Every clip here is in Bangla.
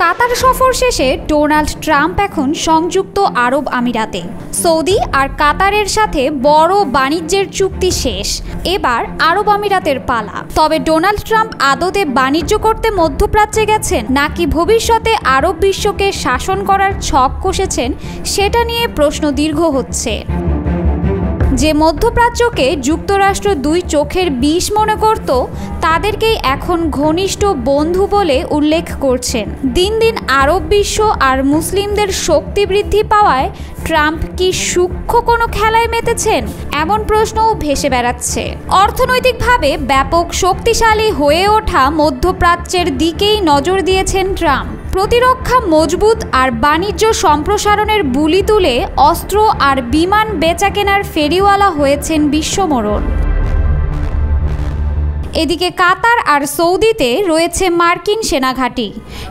কাতার সফর শেষে ডোনাল্ড ট্রাম্প এখন সংযুক্ত আরব আমিরাতে। সৌদি আর কাতারের সাথে বড় বাণিজ্যের চুক্তি শেষ, এবার আরব আমিরাতের পালা। তবে ডোনাল্ড ট্রাম্প আদতে বাণিজ্য করতে মধ্যপ্রাচ্যে গেছেন নাকি ভবিষ্যতে আরব বিশ্বকে শাসন করার ছক কষেছেন, সেটা নিয়ে প্রশ্ন দীর্ঘ হচ্ছে। যে মধ্যপ্রাচ্যকে যুক্তরাষ্ট্র দুই চোখের বিষ মনে করত, তাদেরকেই এখন ঘনিষ্ঠ বন্ধু বলে উল্লেখ করছেন। দিন দিন আরব বিশ্ব আর মুসলিমদের শক্তি বৃদ্ধি পাওয়ায় ট্রাম্প কি সূক্ষ্ম কোনো খেলায় মেতেছেন, এমন প্রশ্নও ভেসে বেড়াচ্ছে। অর্থনৈতিকভাবে ব্যাপক শক্তিশালী হয়ে ওঠা মধ্যপ্রাচ্যের দিকেই নজর দিয়েছেন ট্রাম্প। প্রতিরক্ষা মজবুত আর বাণিজ্য সম্প্রসারণের বুলি তুলে অস্ত্র আর বিমান বেচাকেনার ফেরিওয়ালা হয়েছেন বিশ্বমোড়ল। এদিকে কাতার আর সৌদিতে রয়েছে মার্কিন সেনাঘাঁটি,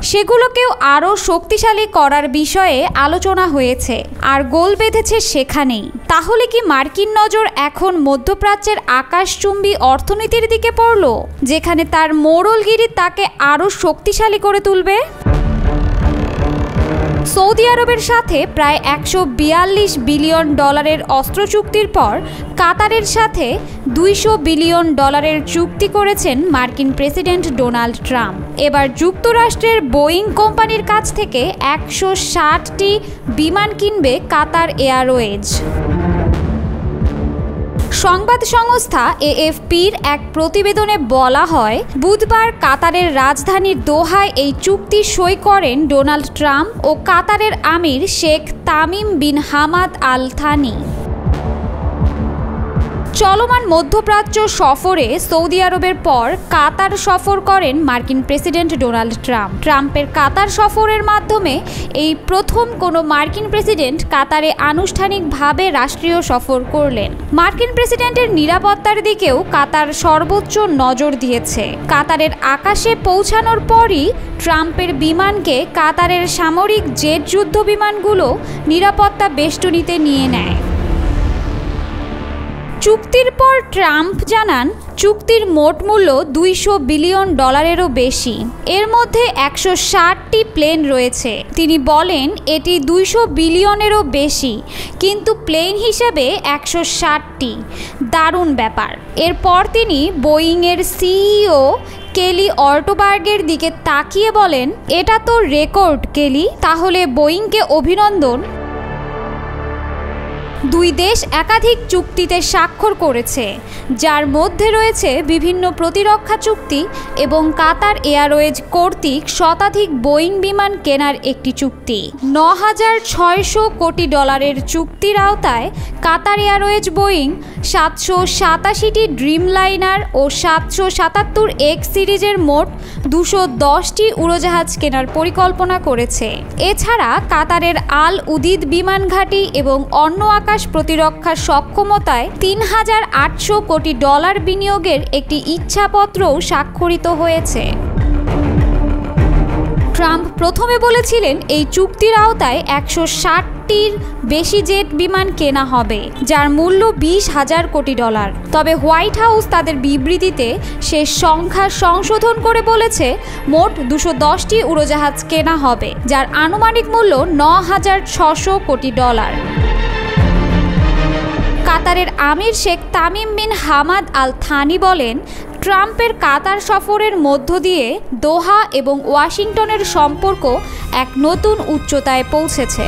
সেগুলোকেও আরও শক্তিশালী করার বিষয়ে আলোচনা হয়েছে আর গোল বেঁধেছে সেখানেই। তাহলে কি মার্কিন নজর এখন মধ্যপ্রাচ্যের আকাশচুম্বী অর্থনীতির দিকে পড়ল, যেখানে তার মোড়লগিরি তাকে আরও শক্তিশালী করে তুলবে? সৌদি আরবের সাথে প্রায় $142 বিলিয়ন অস্ত্র চুক্তির পর কাতারের সাথে $200 বিলিয়ন চুক্তি করেছেন মার্কিন প্রেসিডেন্ট ডোনাল্ড ট্রাম্প। এবার যুক্তরাষ্ট্রের বোয়িং কোম্পানির কাছ থেকে 160টি বিমান কিনবে কাতার এয়ারওয়েজ। সংবাদ সংস্থা AFPর এক প্রতিবেদনে বলা হয়, বুধবার কাতারের রাজধানীর দোহায় এই চুক্তি সই করেন ডোনাল্ড ট্রাম্প ও কাতারের আমির Sheikh Tamim bin Hamad Al Thani. চলমান মধ্যপ্রাচ্য সফরে সৌদি আরবের পর কাতার সফর করেন মার্কিন প্রেসিডেন্ট ডোনাল্ড ট্রাম্প। ট্রাম্পের কাতার সফরের মাধ্যমে এই প্রথম কোনো মার্কিন প্রেসিডেন্ট কাতারে আনুষ্ঠানিকভাবে রাষ্ট্রীয় সফর করলেন। মার্কিন প্রেসিডেন্টের নিরাপত্তার দিকেও কাতার সর্বোচ্চ নজর দিয়েছে। কাতারের আকাশে পৌঁছানোর পরই ট্রাম্পের বিমানকে কাতারের সামরিক জেট যুদ্ধ বিমানগুলো নিরাপত্তা বেষ্টনীতে নিয়ে নেয়। চুক্তির পর ট্রাম্প জানান, চুক্তির মোট মূল্য $200 বিলিয়নেরও বেশি। এর মধ্যে 160টি প্লেন রয়েছে। তিনি বলেন, এটি $200 বিলিয়নেরও বেশি, কিন্তু প্লেন হিসেবে 160টি। দারুণ ব্যাপার। এরপর তিনি বোয়িংয়ের CEO কেলি অর্টোবার্গের দিকে তাকিয়ে বলেন, এটা তো রেকর্ড কেলি, তাহলে বোয়িংকে অভিনন্দন। দুই দেশ একাধিক চুক্তিতে স্বাক্ষর করেছে, যার মধ্যে রয়েছে বিভিন্ন প্রতিরক্ষা চুক্তি এবং কাতার এয়ারওয়েজ কর্তৃক শতাধিক বোয়িং বিমান কেনার একটি চুক্তি। $9,600 কোটি চুক্তির আওতায় কাতার এয়ারওয়েজ বোয়িং 787টি ড্রিমলাইনার ও 777X সিরিজের মোট 210টি উড়োজাহাজ কেনার পরিকল্পনা করেছে। এছাড়া কাতারের আল উদিদ বিমান ঘাঁটি এবং অন্য আকাশ প্রতিরক্ষার সক্ষমতায় $3,800 কোটি বিনিয়োগের একটি ইচ্ছাপত্রও স্বাক্ষরিত হয়েছে। ট্রাম্প প্রথমে বলেছিলেন, এই চুক্তির আওতায় 160টির বেশি জেট বিমান কেনা হবে, যার মূল্য $20,000 কোটি। তবে হোয়াইট হাউস তাদের বিবৃতিতে সে সংখ্যা সংশোধন করে বলেছে, মোট 210টি উড়োজাহাজ কেনা হবে, যার আনুমানিক মূল্য $9,600 কোটি। কাতারের আমির Sheikh Tamim bin Hamad Al Thani বলেন, ট্রাম্পের কাতার সফরের মধ্য দিয়ে দোহা এবং ওয়াশিংটনের সম্পর্ক এক নতুন উচ্চতায় পৌঁছেছে।